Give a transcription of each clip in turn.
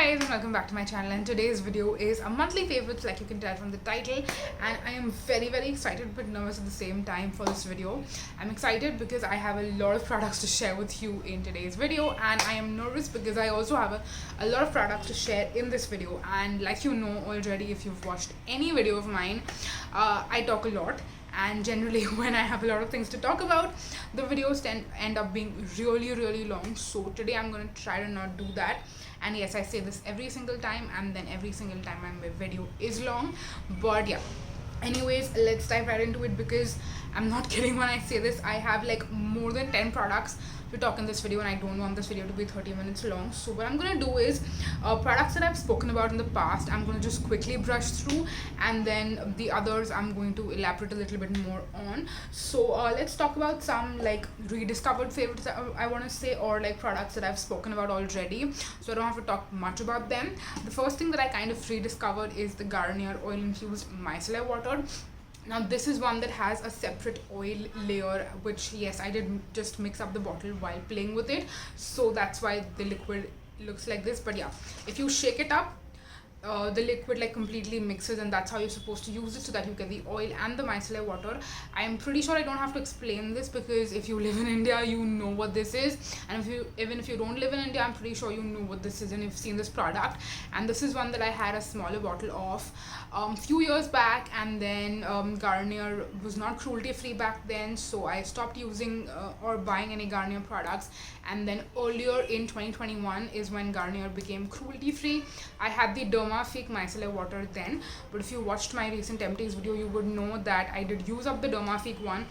guys and welcome back to my channel, and today's video is a monthly favorites, like you can tell from the title. And I am very excited but nervous at the same time for this video. I'm excited because I have a lot of products to share with you in today's video, and I am nervous because I also have a lot of products to share in this video. And like you know already, if you've watched any video of mine, I talk a lot, and generally when I have a lot of things to talk about, the videos end up being really long. So today I'm going to try to not do that. And yes, I say this every single time, and then every single time my video is long. But yeah, anyways, let's dive right into it, because I'm not kidding when I say this. I have like more than 10 products to talk in this video, and I don't want this video to be 30 minutes long. So what I'm gonna do is products that I've spoken about in the past, I'm gonna just quickly brush through, and then the others I'm going to elaborate a little bit more on. So let's talk about some like rediscovered favorites I want to say, or like products that I've spoken about already, so I don't have to talk much about them. The first thing that I kind of rediscovered is the Garnier oil infused micellar water. Now this is one that has a separate oil layer, which yes, I did just mix up the bottle while playing with it, so that's why the liquid looks like this. But yeah, if you shake it up, the liquid like completely mixes, and that's how you're supposed to use it, so that you get the oil and the micellar water. I'm pretty sure I don't have to explain this, because if you live in India, you know what this is, and even if you don't live in India, I'm pretty sure you know what this is and you've seen this product. And this is one that I had a smaller bottle of few years back, and then Garnier was not cruelty free back then, so I stopped using or buying any Garnier products. And then earlier in 2021 is when Garnier became cruelty free. I had the Dermitecture micellar water then, but if you watched my recent empties video, you would know that I did use up the Dermitecture one.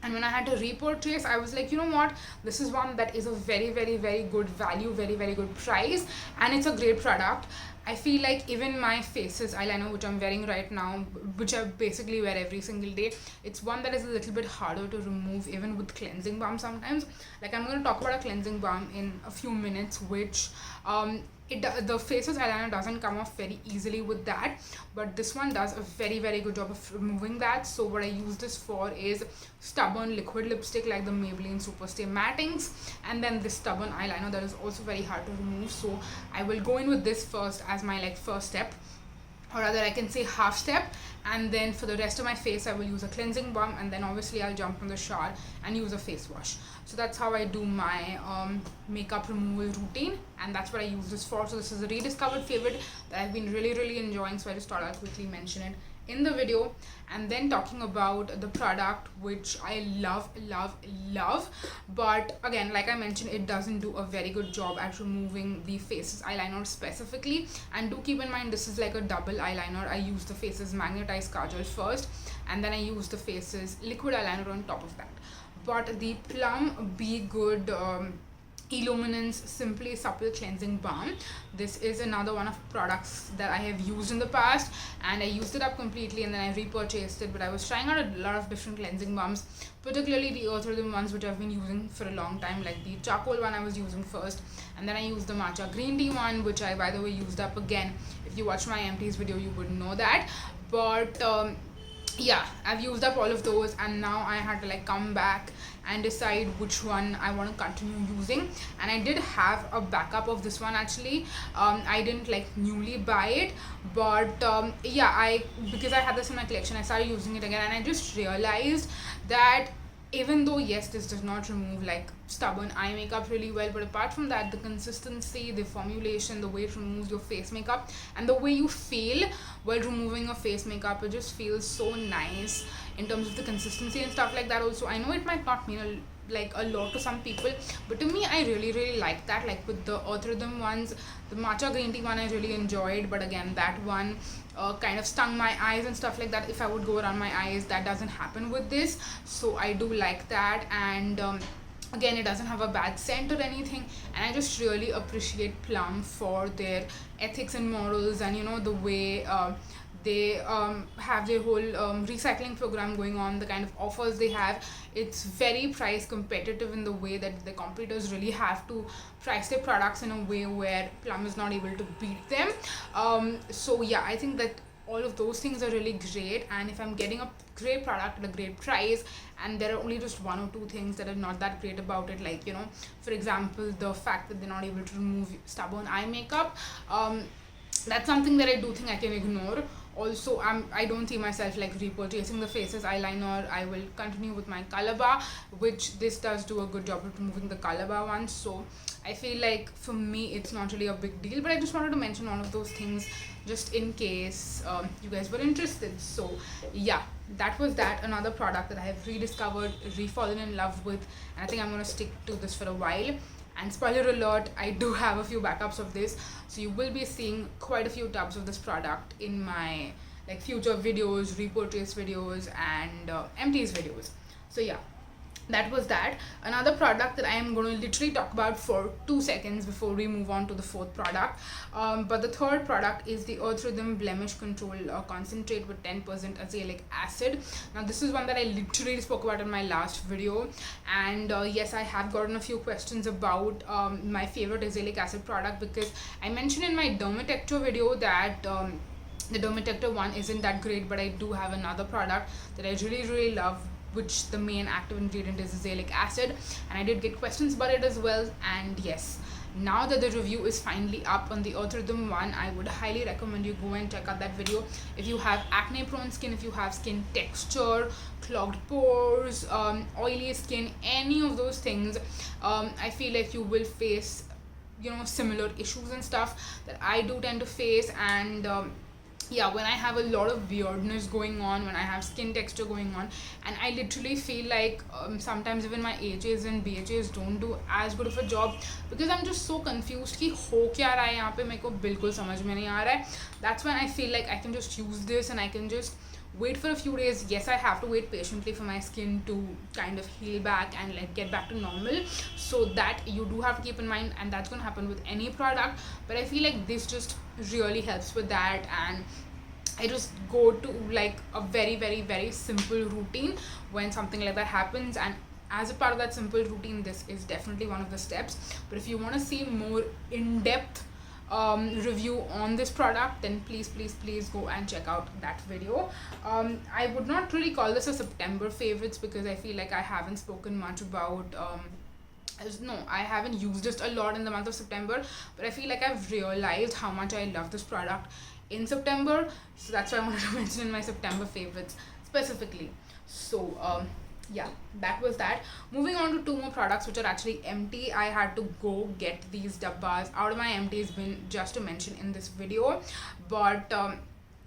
And when I had to repurchase, I was like, you know what, this is one that is a very good value, very good price, and it's a great product. I feel like even my Faces eyeliner, which I'm wearing right now, which I basically wear every single day, it's one that is a little bit harder to remove even with cleansing balm sometimes. Like, I'm going to talk about a cleansing balm in a few minutes, which the Faces eyeliner doesn't come off very easily with that, but this one does a very good job of removing that. So what I use this for is stubborn liquid lipstick like the Maybelline Superstay Mattings, and then this stubborn eyeliner that is also very hard to remove. So I will go in with this first as my like first step, or rather I can say half step, and then for the rest of my face I will use a cleansing balm, and then obviously I'll jump from the shower and use a face wash. So that's how I do my makeup removal routine, and that's what I use this for. So this is a rediscovered favorite that I've been really enjoying, so I just thought I'll quickly mention it in the video. And then talking about the product which I love, but again, like I mentioned, it doesn't do a very good job at removing the Faces eyeliner specifically. And do keep in mind, this is like a double eyeliner. I use the Faces magnetized kajal first, and then I use the Faces liquid eyeliner on top of that. But the Plum Be Good Illuminance Simply Supple Cleansing Balm, this is another one of products that I have used in the past, and I used it up completely and then I repurchased it. But I was trying out a lot of different cleansing balms, particularly the earth rhythm ones, which I've been using for a long time. Like the charcoal one I was using first, and then I used the matcha green tea one, which I, by the way, used up again. If you watch my empties video, you would know that. But yeah, I've used up all of those, and now I had to like come back and decide which one I want to continue using. And I did have a backup of this one actually. I didn't like newly buy it, but yeah, because I had this in my collection, I started using it again, and I just realized that even though yes, this does not remove like stubborn eye makeup really well, but apart from that, the consistency, the formulation, the way it removes your face makeup, and the way you feel while removing your face makeup, it just feels so nice in terms of the consistency and stuff like that. Also, I know it might not mean like a lot to some people, but to me, I really like that. Like with the earth rhythm ones, the matcha green tea one I really enjoyed, but again, that one kind of stung my eyes and stuff like that. If I would go around my eyes, that doesn't happen with this, so I do like that. And again, it doesn't have a bad scent or anything, and I just really appreciate Plum for their ethics and morals, and you know, the way they have their whole recycling program going on, the kind of offers they have. It's very price competitive in the way that the competitors really have to price their products in a way where Plum is not able to beat them. So yeah, I think that all of those things are really great. And if I'm getting a great product at a great price and there are only just one or two things that are not that great about it, like, you know, for example, the fact that they're not able to remove stubborn eye makeup, that's something that I do think I can ignore. Also, I don't see myself like repurchasing the Faces eyeliner. I will continue with my color bar, which this does do a good job of removing the color bar one. So I feel like for me it's not really a big deal, but I just wanted to mention all of those things just in case you guys were interested. So yeah, that was that. Another product that I have rediscovered, re-fallen in love with, and I think I'm going to stick to this for a while. And spoiler alert, I do have a few backups of this, so you will be seeing quite a few tubs of this product in my like future videos, repurchase videos, and empties videos. So yeah, that was that. Another product that I am going to literally talk about for 2 seconds before we move on to the fourth product. But the third product is the Earth Rhythm Blemish Control Concentrate with 10% azelaic acid. Now this is one that I literally spoke about in my last video, and yes, I have gotten a few questions about my favorite azelaic acid product, because I mentioned in my Dermitecture video that the Dermitecture one isn't that great, but I do have another product that I really love, which the main active ingredient is azelaic acid, and I did get questions about it as well. And yes, now that the review is finally up on the Earth Rhythm one, I would highly recommend you go and check out that video. If you have acne prone skin, if you have skin texture, clogged pores, oily skin, any of those things, I feel like you will face, you know, similar issues and stuff that I do tend to face. And yeah, when I have a lot of weirdness going on, when I have skin texture going on, and I literally feel like sometimes even my AHAs and BHAs don't do as good of a job, because I'm just so confused कि हो क्या रहा है यहाँ पे, मेरे को बिल्कुल समझ में नहीं आ रहा है. That's when I feel like I can just use this and I can just wait for a few days. Yes, I have to wait patiently for my skin to kind of heal back and like get back to normal, so that you do have to keep in mind, and that's gonna happen with any product. But I feel like this just really helps with that, and I just go to like a very simple routine when something like that happens, and as a part of that simple routine, this is definitely one of the steps. But if you want to see more in-depth review on this product, then please go and check out that video. I would not really call this a September favorites, because I feel like I haven't spoken much about no, I haven't used it a lot in the month of September, but I feel like I've realized how much I love this product in September, so that's why I wanted to mention in my September favorites specifically. So yeah, that was that. Moving on to two more products which are actually empty. I had to go get these dabbas out of my empties bin just to mention in this video. But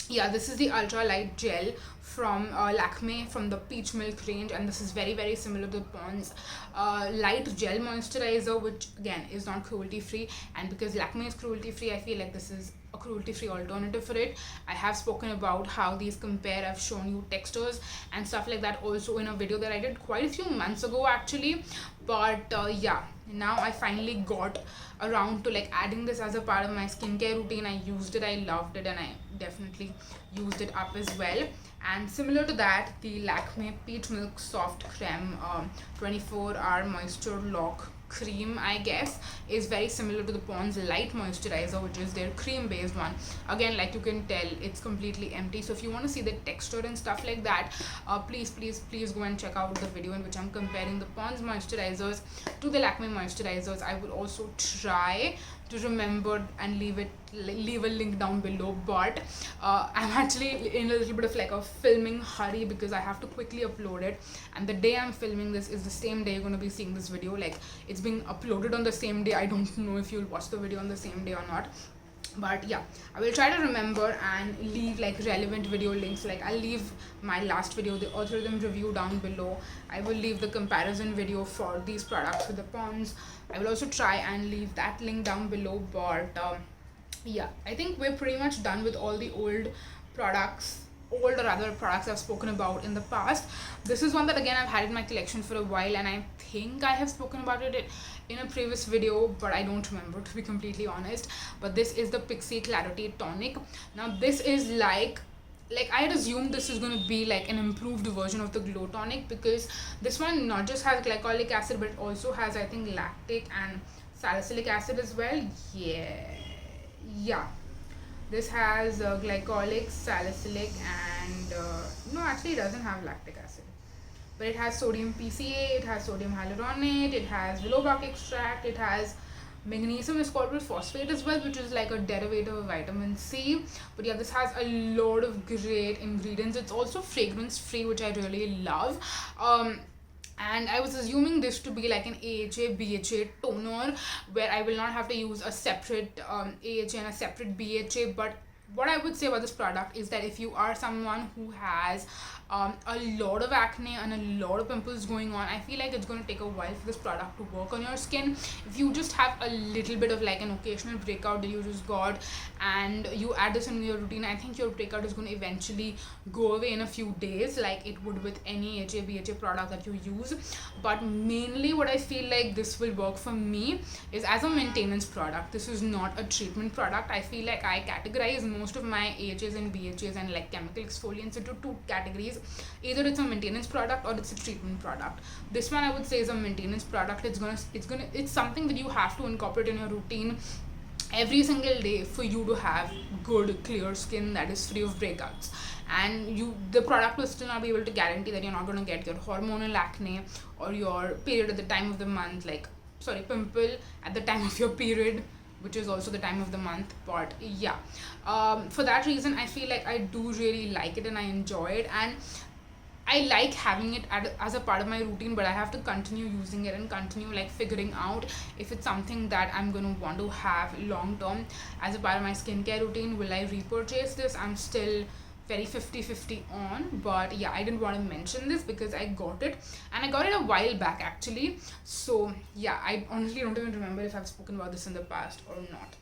yeah, this is the ultra light gel from Lakme, from the peach milk range, and this is very similar to the Pond's light gel moisturizer, which again is not cruelty free. And because Lakme is cruelty free, I feel like this is a cruelty free alternative for it. I have spoken about how these compare. I've shown you textures and stuff like that also in a video that I did quite a few months ago actually. But yeah, now I finally got around to like adding this as a part of my skincare routine. I used it, I loved it, and I definitely used it up as well. And similar to that, the Lakme Peach Milk Soft Creme 24-hour Moisture Lock Cream, I guess, is very similar to the Pond's Light Moisturizer, which is their cream based one. Again, like you can tell, it's completely empty. So if you want to see the texture and stuff like that, please go and check out the video in which I'm comparing the Pond's moisturizers to the Lakme moisturizers. I will also try to remember and leave a link down below, but I'm actually in a little bit of like a filming hurry because I have to quickly upload it, and the day I'm filming this is the same day you're going to be seeing this video. Like, it's being uploaded on the same day. I don't know if you'll watch the video on the same day or not, but yeah, I will try to remember and leave like relevant video links. Like, I'll leave my last video, the Earth Rhythm review, down below. I will leave the comparison video for these products with the Pond's. I will also try and leave that link down below. But yeah, I think we're pretty much done with all the old or other products I've spoken about in the past. This is one that again I've had in my collection for a while, and I think I have spoken about it in a previous video, but I don't remember, to be completely honest. But this is the Pixi Clarity Tonic. Now this is like I had assumed this is going to be like an improved version of the Glow Tonic, because this one not just has glycolic acid, but it also has, I think, lactic and salicylic acid as well. Yeah, This has glycolic, salicylic, and no, actually it doesn't have lactic acid, but it has sodium PCA, it has sodium hyaluronate, it has willow bark extract, it has magnesium ascorbyl phosphate as well, which is like a derivative of vitamin C. But yeah, this has a lot of great ingredients. It's also fragrance free, which I really love. And I was assuming this to be like an AHA BHA toner, where I will not have to use a separate AHA and a separate BHA. But what I would say about this product is that if you are someone who has a lot of acne and a lot of pimples going on, I feel like it's going to take a while for this product to work on your skin. If you just have a little bit of like an occasional breakout that you just got and you add this in your routine, I think your breakout is going to eventually go away in a few days, like it would with any HA BHA product that you use. But mainly what I feel like this will work for me is as a maintenance product. This is not a treatment product. I feel like I categorize most of my AHAs and BHAs and like chemical exfoliants into two categories. Either it's a maintenance product or it's a treatment product. This one I would say is a maintenance product. It's something that you have to incorporate in your routine every single day for you to have good clear skin that is free of breakouts. And the product will still not be able to guarantee that you're not going to get your hormonal acne or your period at the time of the month, pimple at the time of your period, which is also the time of the month. But yeah, for that reason I feel like I do really like it and I enjoy it, and I like having it as a part of my routine, but I have to continue using it and continue like figuring out if it's something that I'm going to want to have long term as a part of my skincare routine. Will I repurchase this? I'm still very 50-50 on, but yeah, I didn't want to mention this because I got it and I got it a while back actually. So yeah, I honestly don't even remember if I've spoken about this in the past or not.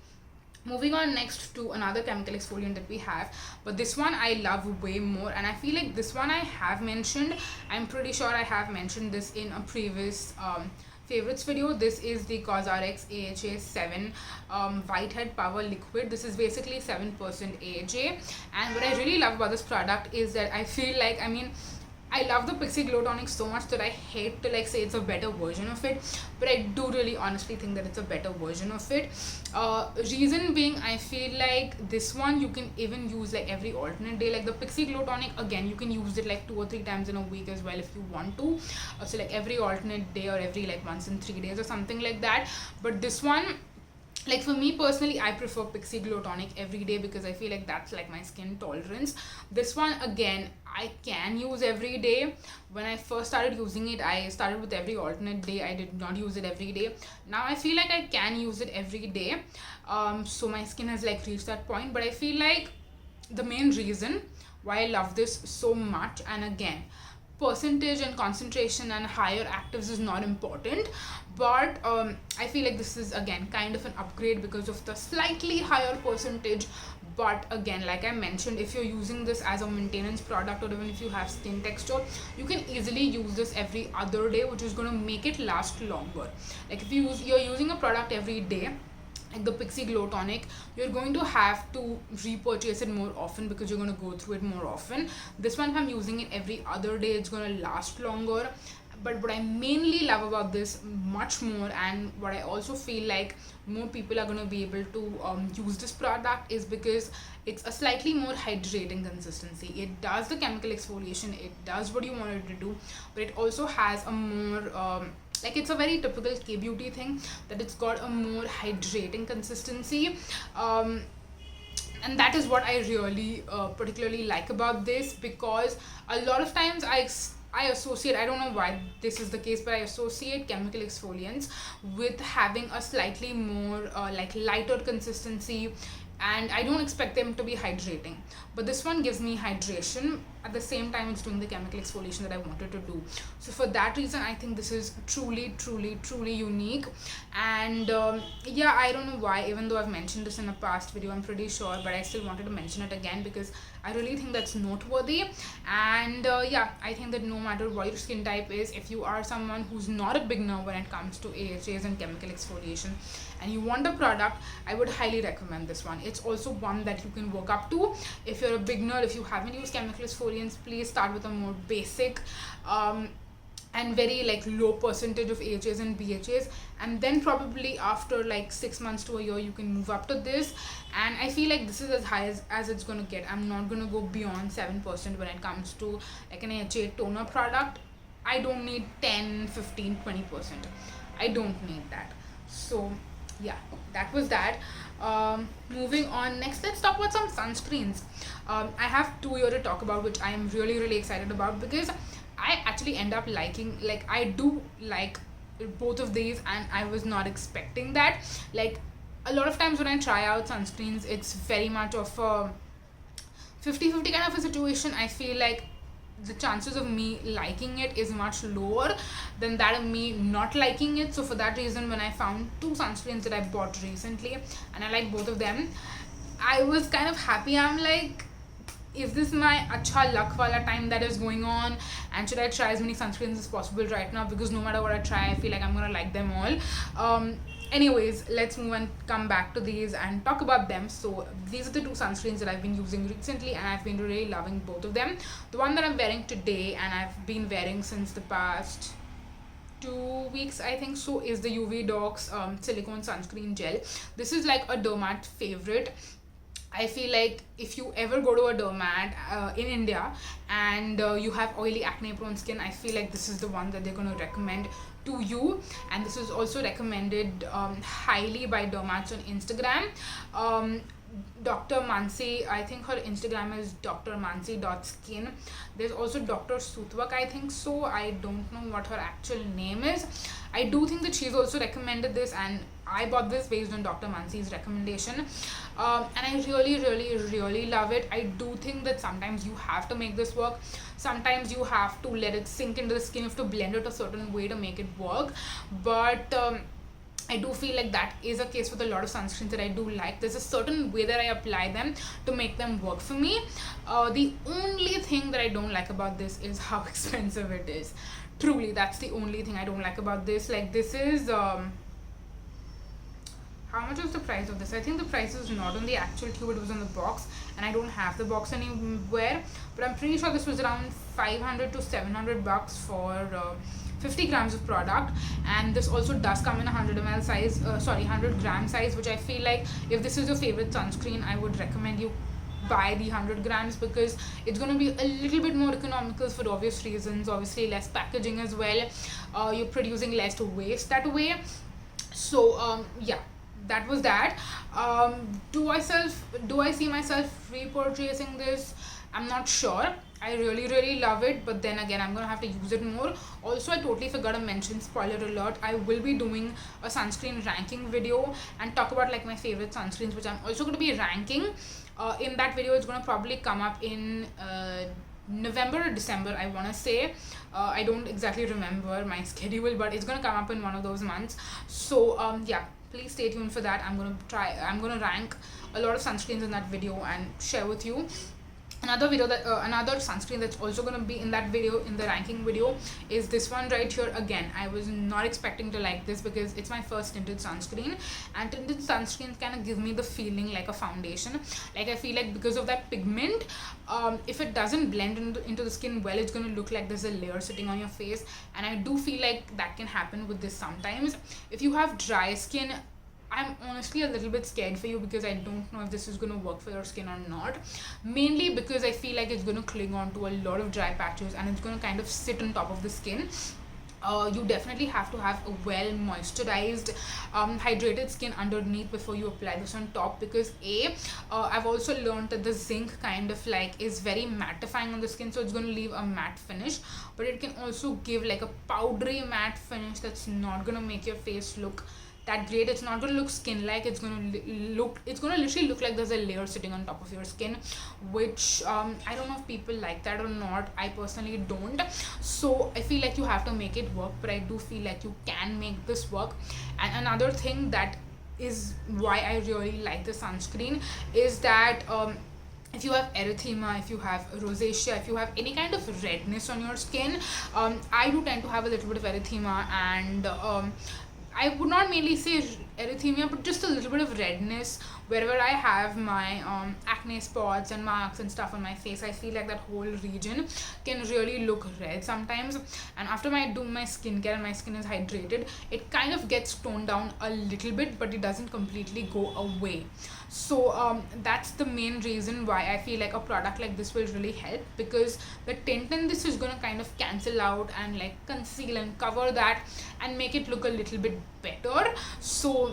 Moving on next to another chemical exfoliant that we have, but this one I love way more, and I feel like this one I have mentioned. I'm pretty sure I have mentioned this in a previous favorites video. This is the Cosrx AHA 7 Whitehead Power Liquid. This is basically 7% AHA, and what I really love about this product is that I feel like, I love the Pixi Glow Tonic so much that I hate to like say it's a better version of it, but I do really honestly think that it's a better version of it. Reason being, I feel like this one you can even use like every alternate day. Like the Pixi Glow Tonic, again, you can use it like 2 or 3 times in a week as well if you want to. So like every alternate day or every like once in 3 days or something like that. But this one, like for me personally, I prefer Pixi Glow Tonic every day because I feel like that's like my skin tolerance. This one, again, I can use every day. When I first started using it, I started with every alternate day. I did not use it every day. Now I feel like I can use it every day. So my skin has like reached that point. But I feel like the main reason why I love this so much, and again, percentage and concentration and higher actives is not important, but I feel like this is again kind of an upgrade because of the slightly higher percentage. But again, like I mentioned, if you're using this as a maintenance product, or even if you have skin texture, you can easily use this every other day, which is going to make it last longer. Like if you're using a product every day, like the Pixi Glow Tonic, you're going to have to repurchase it more often because you're going to go through it more often. This one, if I'm using it every other day, it's going to last longer. But what I mainly love about this much more, and what I also feel like more people are going to be able to use this product, is because it's a slightly more hydrating consistency. It does the chemical exfoliation, it does what you want it to do, but it also has a more it's a very typical K-beauty thing that it's got a more hydrating consistency. And that is what I really particularly like about this, because a lot of times I associate, I don't know why this is the case, but I associate chemical exfoliants with having a slightly more lighter consistency, and I don't expect them to be hydrating. But this one gives me hydration. At the same time, it's doing the chemical exfoliation that I wanted to do. So for that reason, I think this is truly, truly, truly unique. And yeah, I don't know why, even though I've mentioned this in a past video, I'm pretty sure, but I still wanted to mention it again because I really think that's noteworthy. And yeah, I think that no matter what your skin type is, if you are someone who's not a beginner when it comes to AHAs and chemical exfoliation and you want a product, I would highly recommend this one. It's also one that you can work up to. If you're a beginner, if you haven't used chemical exfoliants, please start with a more basic and very like low percentage of AHAs and BHAs, and then probably after like 6 months to a year you can move up to this. And I feel like this is as high as it's gonna get. I'm not gonna go beyond 7% when it comes to like an AHA toner product. I don't need 10, 15, 20%. I don't need that. So yeah, that was that. Moving on, next let's talk about some sunscreens. I have two here to talk about, which I am really excited about, because I actually end up liking, like I do like both of these, and I was not expecting that. Like a lot of times when I try out sunscreens, it's very much of a 50-50 kind of a situation. I feel like the chances of me liking it is much lower than that of me not liking it. So for that reason, when I found two sunscreens that I bought recently and I like both of them, I was kind of happy. I'm like, is this my acha luck wala time that is going on, and should I try as many sunscreens as possible right now, because no matter what I try, I feel like I'm gonna like them all. Anyways, let's move and come back to these and talk about them. So these are the two sunscreens that I've been using recently, and I've been really loving both of them. The one that I'm wearing today, and I've been wearing since the past 2 weeks I think so, is the UV Docs silicone sunscreen gel. This is like a dermat favorite. I feel like if you ever go to a dermat in India and you have oily acne prone skin, I feel like this is the one that they're going to recommend to you. And this is also recommended highly by dermats on Instagram. Dr. Mansi, I think her Instagram is drmansi.skin. There's also Dr. Sutwak, I think so. I don't know what her actual name is. I do think that she's also recommended this, and I bought this based on Dr. Mansi's recommendation. And I really love it. I do think that sometimes you have to make this work. Sometimes you have to let it sink into the skin. You have to blend it a certain way to make it work. But I do feel like that is a case with a lot of sunscreens that I do like. There's a certain way that I apply them to make them work for me. The only thing that I don't like about this is how expensive it is. Truly, that's the only thing I don't like about this. Like, this is how much was the price of this? I think the price is not on the actual tube, it was on the box, and I don't have the box anywhere, but I'm pretty sure this was around 500 to 700 bucks for 50 grams of product. And this also does come in a 100 ml size, 100 gram size, which I feel like if this is your favorite sunscreen, I would recommend you buy the 100 grams, because it's going to be a little bit more economical for obvious reasons. Obviously less packaging as well, you're producing less waste that way. So yeah, that was that. Do I see myself repurchasing this? I'm not sure. I really love it, but then again, I'm gonna have to use it more. Also, I totally forgot to mention, spoiler alert, I will be doing a sunscreen ranking video and talk about like my favorite sunscreens, which I'm also going to be ranking. In that video, it's gonna probably come up in November or December, I want to say. I don't exactly remember my schedule, but it's gonna come up in one of those months. So yeah, please stay tuned for that. I'm gonna rank a lot of sunscreens in that video and share with you. Another sunscreen that's also going to be in that video, in the ranking video, is this one right here. Again, I was not expecting to like this because it's my first tinted sunscreen, and tinted sunscreens kind of give me the feeling like a foundation. Like, I feel like because of that pigment, if it doesn't blend into the skin well, it's going to look like there's a layer sitting on your face, and I do feel like that can happen with this sometimes. If you have dry skin, I'm honestly a little bit scared for you, because I don't know if this is going to work for your skin or not. Mainly because I feel like it's going to cling on to a lot of dry patches, and it's going to kind of sit on top of the skin. You definitely have to have a well moisturized, hydrated skin underneath before you apply this on top, because I've also learned that the zinc kind of like is very mattifying on the skin, so it's going to leave a matte finish, but it can also give like a powdery matte finish that's not going to make your face look that great. It's not going to look skin like, it's going to literally look like there's a layer sitting on top of your skin, which I don't know if people like that or not. I personally don't. So I feel like you have to make it work, but I do feel like you can make this work. And another thing that is why I really like the sunscreen is that if you have erythema, if you have rosacea, if you have any kind of redness on your skin, I do tend to have a little bit of erythema, and I would not mainly say erythema, but just a little bit of redness wherever I have my acne spots and marks and stuff on my face, I feel like that whole region can really look red sometimes. And after I do my skincare and my skin is hydrated, it kind of gets toned down a little bit, but it doesn't completely go away. So that's the main reason why I feel like a product like this will really help, because the tint in this is going to kind of cancel out and like conceal and cover that and make it look a little bit better. So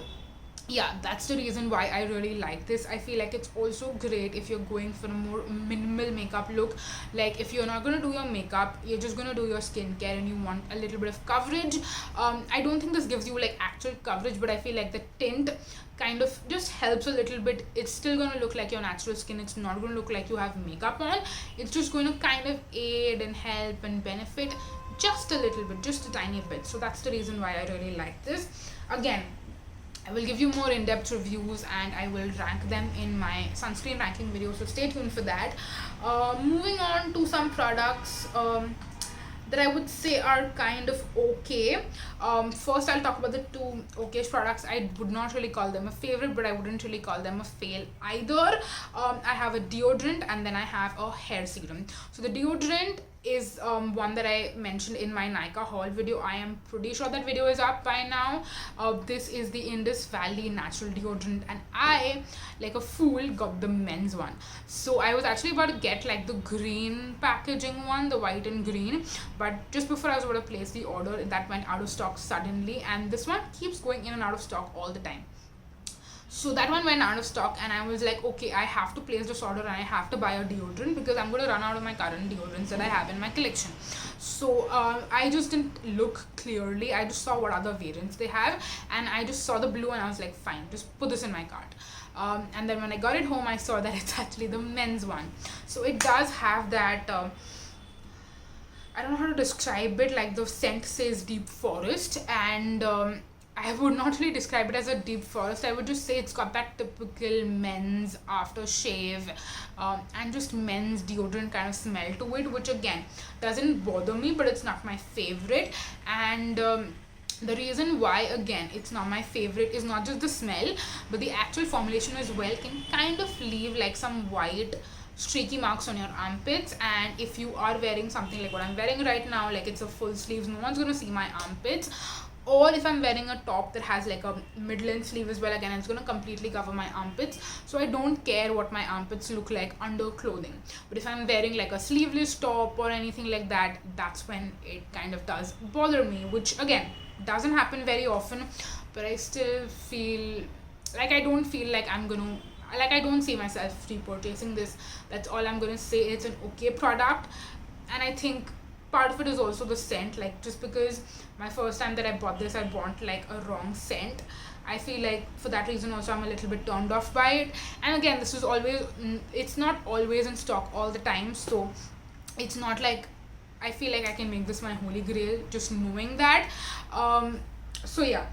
yeah, that's the reason why I really like this. I feel like it's also great if you're going for a more minimal makeup look. Like if you're not going to do your makeup, you're just going to do your skincare and you want a little bit of coverage. I don't think this gives you like actual coverage, but I feel like the tint kind of just helps a little bit. It's still going to look like your natural skin. It's not going to look like you have makeup on. It's just going to kind of aid and help and benefit just a little bit, just a tiny bit. So that's the reason why I really like this. Again, I will give you more in-depth reviews and I will rank them in my sunscreen ranking video, so stay tuned for that. Moving on to some products that I would say are kind of okay. First, I'll talk about the two okayish products. I would not really call them a favorite, but I wouldn't really call them a fail either. I have a deodorant and then I have a hair serum. So the deodorant is one that I mentioned in my Nykaa haul video. I am pretty sure that video is up by now. This is the Indus Valley natural deodorant, and I, like a fool, got the men's one. So I was actually about to get like the green packaging one, the white and green, but just before I was about to place the order, that went out of stock suddenly, and this one keeps going in and out of stock all the time. So that one went out of stock and I was like, okay, I have to place this order and I have to buy a deodorant because I'm going to run out of my current deodorants that I have in my collection. So I just didn't look clearly. I just saw what other variants they have and I just saw the blue and I was like, fine, just put this in my cart. And then when I got it home, I saw that it's actually the men's one. So it does have that, I don't know how to describe it, like the scent says deep forest, and I would not really describe it as a deep forest. I would just say it's got that typical men's aftershave and just men's deodorant kind of smell to it, which again doesn't bother me, but it's not my favorite. And the reason why again it's not my favorite is not just the smell, but the actual formulation as well can kind of leave like some white streaky marks on your armpits. And if you are wearing something like what I'm wearing right now, like it's a full sleeves, no one's gonna see my armpits. Or if I'm wearing a top that has like a mid-length sleeve as well, again it's going to completely cover my armpits. So I don't care what my armpits look like under clothing. But if I'm wearing like a sleeveless top or anything like that, that's when it kind of does bother me, which again doesn't happen very often. But I still feel like I don't feel like I'm going to, like I don't see myself repurchasing this. That's all I'm going to say. It's an okay product, and I think part of it is also the scent. Like just because my first time that I bought this, I bought like a wrong scent, I feel like for that reason also I'm a little bit turned off by it. And again, this is always, it's not always in stock all the time, so it's not like I feel like I can make this my holy grail just knowing that. So yeah,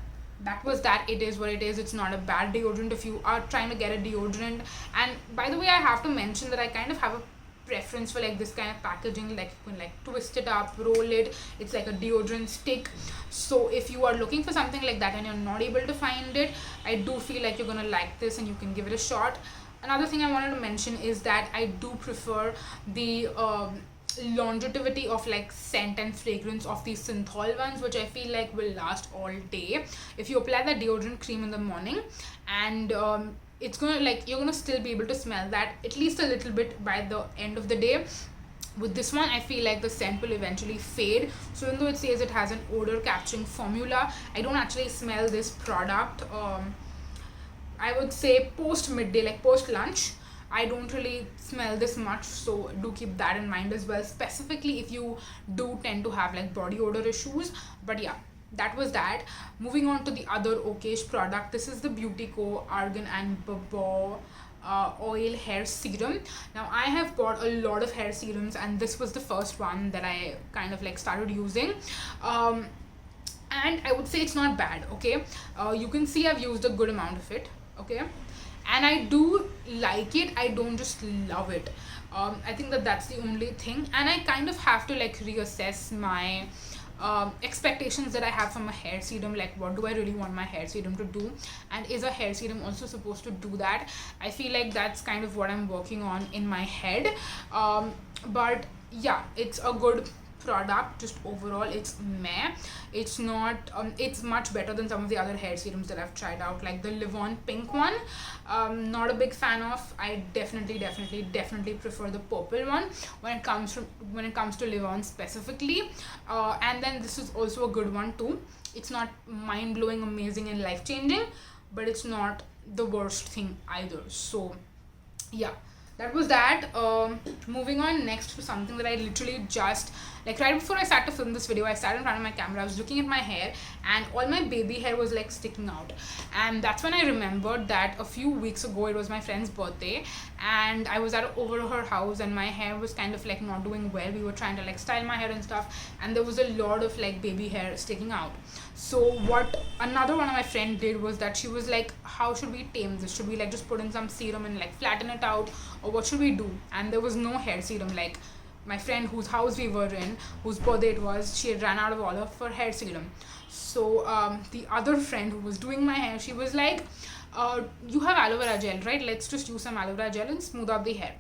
that was that. It is what it is. It's not a bad deodorant if you are trying to get a deodorant. And by the way, I have to mention that I kind of have a preference for like this kind of packaging, like you can like twist it up, roll it, it's like a deodorant stick. So if you are looking for something like that and you're not able to find it, I do feel like you're gonna like this and you can give it a shot. Another thing I wanted to mention is that I do prefer the longevity of like scent and fragrance of these synthol ones, which I feel like will last all day. If you apply that deodorant cream in the morning, and it's gonna like you're gonna still be able to smell that at least a little bit by the end of the day. With this one, I feel like the scent will eventually fade. So even though it says it has an odor capturing formula, I don't actually smell this product. I would say post midday, like post lunch, I don't really smell this much, so do keep that in mind as well, specifically if you do tend to have like body odor issues. But yeah, that was that. Moving on to the other okayish product. This is the Beauty Co Argan and Babo oil hair serum. Now I have bought a lot of hair serums and this was the first one that I kind of like started using. And I would say it's not bad, okay? You can see I've used a good amount of it, okay? And I do like it. I don't just love it. I think that that's the only thing. And I kind of have to like reassess my expectations that I have from a hair serum, like what do I really want my hair serum to do, and is a hair serum also supposed to do that? I feel like that's kind of what I'm working on in my head. But yeah, it's a good product. Just overall, it's meh. It's not it's much better than some of the other hair serums that I've tried out, like the Live On pink one. Not a big fan of. I definitely prefer the purple one when it comes to Live On specifically. And then this is also a good one too. It's not mind-blowing, amazing and life-changing, but it's not the worst thing either. So yeah, that was that. Moving on next to something that I literally just, like right before I started to film this video, I sat in front of my camera, I was looking at my hair, and all my baby hair was like sticking out. And that's when I remembered that a few weeks ago it was my friend's birthday, and I was over her house, and my hair was kind of like not doing well. We were trying to like style my hair and stuff, and there was a lot of like baby hair sticking out. So what another one of my friend did was that she was like, how should we tame this? Should we like just put in some serum and like flatten it out, or what should we do? And there was no hair serum. Like my friend whose house we were in, whose birthday it was, she had ran out of all of her hair serum. So the other friend who was doing my hair, she was like, you have aloe vera gel, right? Let's just use some aloe vera gel and smooth out the hair.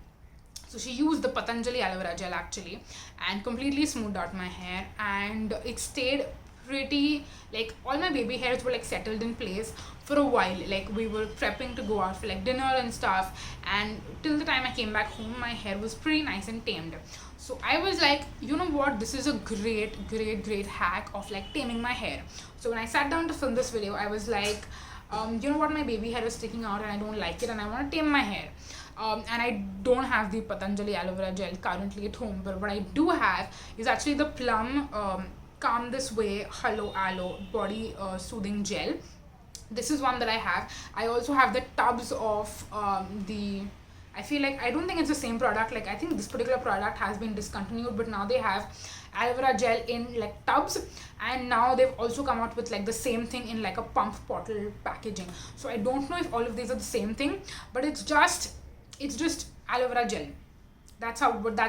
So she used the Patanjali aloe vera gel actually, and completely smoothed out my hair, and it stayed pretty, like all my baby hairs were like settled in place for a while. Like we were prepping to go out for like dinner and stuff, and till the time I came back home, my hair was pretty nice and tamed. So I was like, you know what, this is a great hack of like taming my hair. So when I sat down to film this video, I was like, you know what, my baby hair is sticking out and I don't like it, and I want to tame my hair. And I don't have the Patanjali aloe vera gel currently at home, but what I do have is actually the Plum Calm This Way Hello Aloe Body Soothing Gel. This is one that I have. I also have the tubs of I feel like, I don't think it's the same product. Like I think this particular product has been discontinued, but now they have aloe vera gel in like tubs, and now they've also come out with like the same thing in like a pump bottle packaging. So I don't know if all of these are the same thing, but it's just aloe vera gel. That's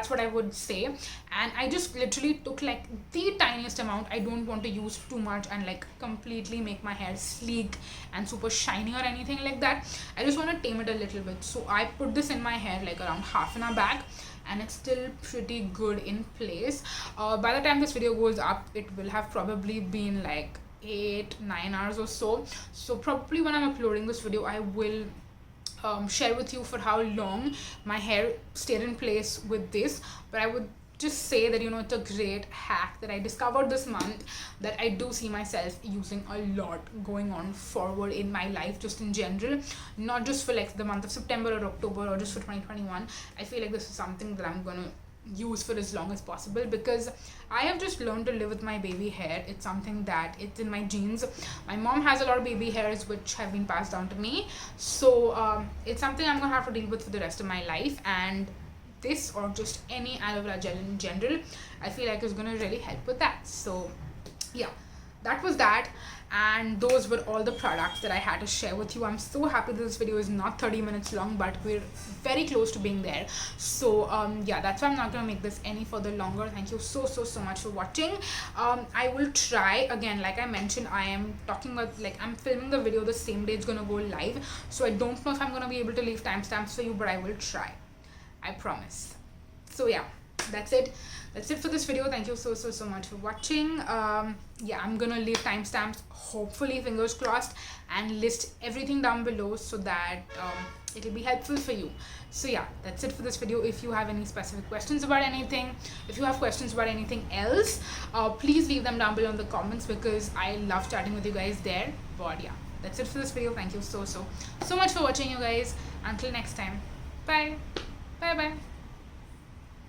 what I would say. And I just literally took like the tiniest amount. I don't want to use too much and like completely make my hair sleek and super shiny or anything like that. I just want to tame it a little bit. So I put this in my hair like around half an hour back, and it's still pretty good in place. By the time this video goes up, it will have probably been like 8-9 hours or so. So probably when I'm uploading this video, I will share with you for how long my hair stayed in place with this. But I would just say that, you know, it's a great hack that I discovered this month that I do see myself using a lot going on forward in my life, just in general, not just for like the month of September or October or just for 2021. I feel like this is something that I'm gonna use for as long as possible, because I have just learned to live with my baby hair. It's something that it's in my genes. My mom has a lot of baby hairs which have been passed down to me, so it's something I'm gonna have to deal with for the rest of my life. And this, or just any aloe vera gel in general, I feel like is gonna really help with that. So yeah, that was that, and those were all the products that I had to share with you. I'm so happy that this video is not 30 minutes long, but we're very close to being there. So yeah, that's why I'm not gonna make this any further longer. Thank you so much for watching. I will try again, like I mentioned, I am talking about, like, I'm filming the video the same day it's gonna go live, so I don't know if I'm gonna be able to leave timestamps for you, but I will try, I promise. So yeah, that's it for this video. Thank you so much for watching. Yeah, I'm gonna leave timestamps, hopefully, fingers crossed, and list everything down below so that it'll be helpful for you. So yeah, that's it for this video. If you have any specific questions about anything, if you have questions about anything else, please leave them down below in the comments, because I love chatting with you guys there. But yeah, that's it for this video. Thank you so much for watching, you guys. Until next time, bye.